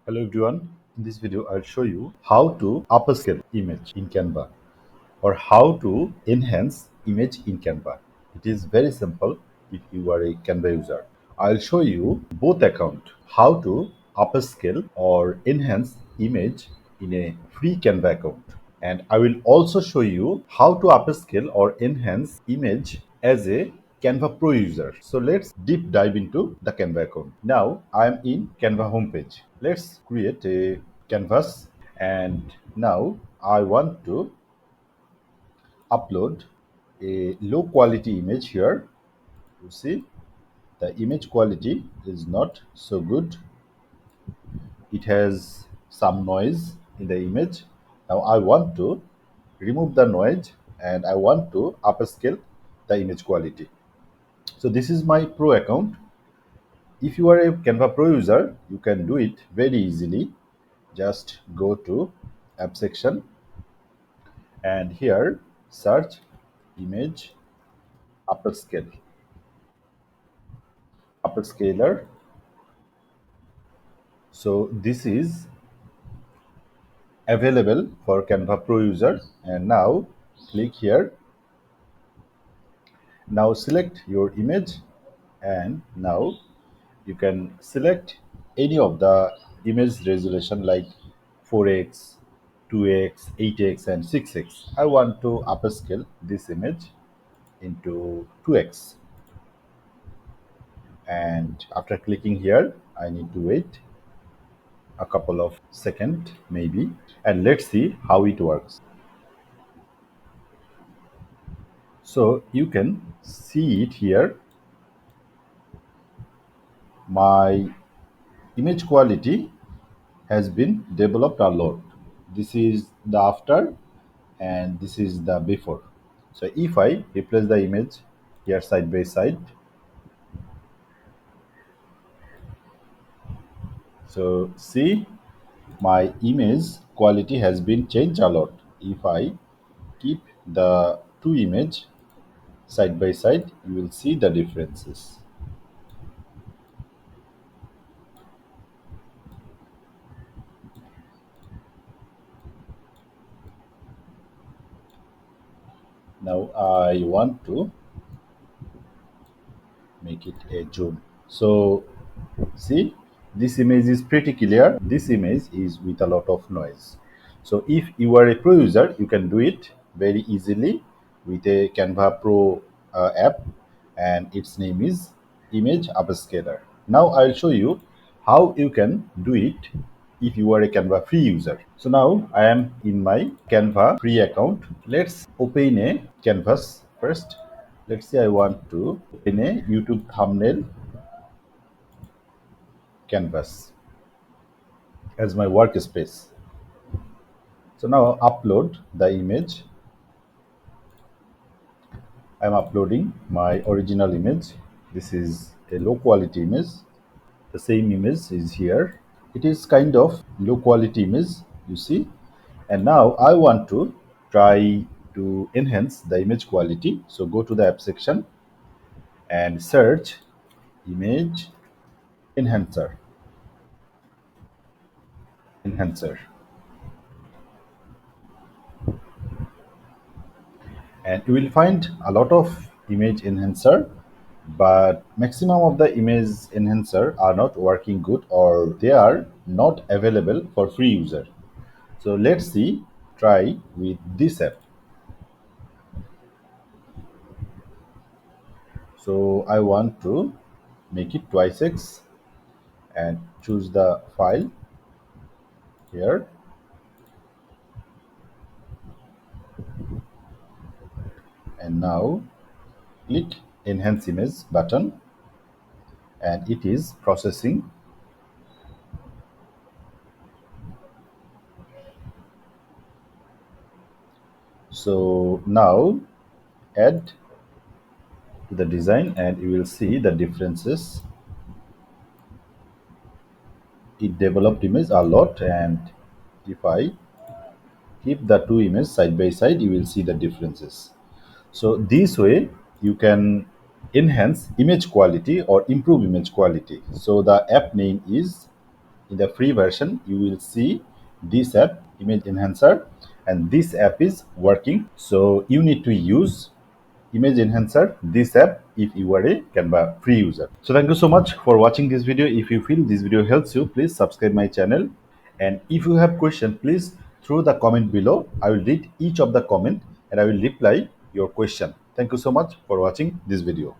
Hello everyone, in this video I'll show you how to upscale image in Canva or how to enhance image in Canva. It is very simple if you are a Canva user. I'll show you both account how to upscale or enhance image in a free Canva account. And I will also show you how to upscale or enhance image as a Canva Pro user. So let's deep dive into the Canva account. Now I am in Canva homepage. Let's create a canvas, and now I want to upload a low quality image here. You see the image quality is not so good. It has some noise in the image. Now I want to remove the noise and I want to upscale the image quality. So this is my pro account. If you are a Canva Pro user, you can do it very easily. Just go to app section and here search image upscaler. So this is available for Canva Pro user, and now click here. Now select your image, and now you can select any of the image resolution like 4x, 2x, 8x and 6x. I want to upscale this image into 2x, and after clicking here I need to wait a couple of seconds maybe, and let's see how it works. So you can see it here. My image quality has been developed a lot. This is the after and this is the before. So if I replace the image here side by side, so see my image quality has been changed a lot. If I keep the two image side by side, you will see the differences. Now I want to make it a zoom. So see, this image is pretty clear. This image is with a lot of noise. So if you are a pro user, you can do it very easily with a Canva Pro app, and its name is Image Upscaler. Now I'll show you how you can do it if you are a Canva free user. So now I am in my Canva free account. Let's open a canvas first. Let's say I want to open a YouTube thumbnail canvas as my workspace. So now upload the image. I'm uploading my original image. This is a low quality image. The same image is here. It is kind of low quality image, you see. And now I want to try to enhance the image quality. So go to the app section and search image enhancer. Enhancer. And you will find a lot of image enhancer, but maximum of the image enhancer are not working good or they are not available for free user. So let's see, try with this app. So I want to make it twice x and choose the file here, and now click enhance image button, and it is processing. So now add to the design and you will see the differences. It developed image a lot, and if I keep the two images side by side, you will see the differences. So this way you can enhance image quality or improve image quality. So the app name is in the free version, you will see this app, Image Enhancer, and this app is working. So you need to use Image Enhancer, this app, if you are a Canva free user. So thank you so much for watching this video. If you feel this video helps you, please subscribe my channel. And if you have question, please throw the comment below. I will read each of the comment and I will reply your question. Thank you so much for watching this video.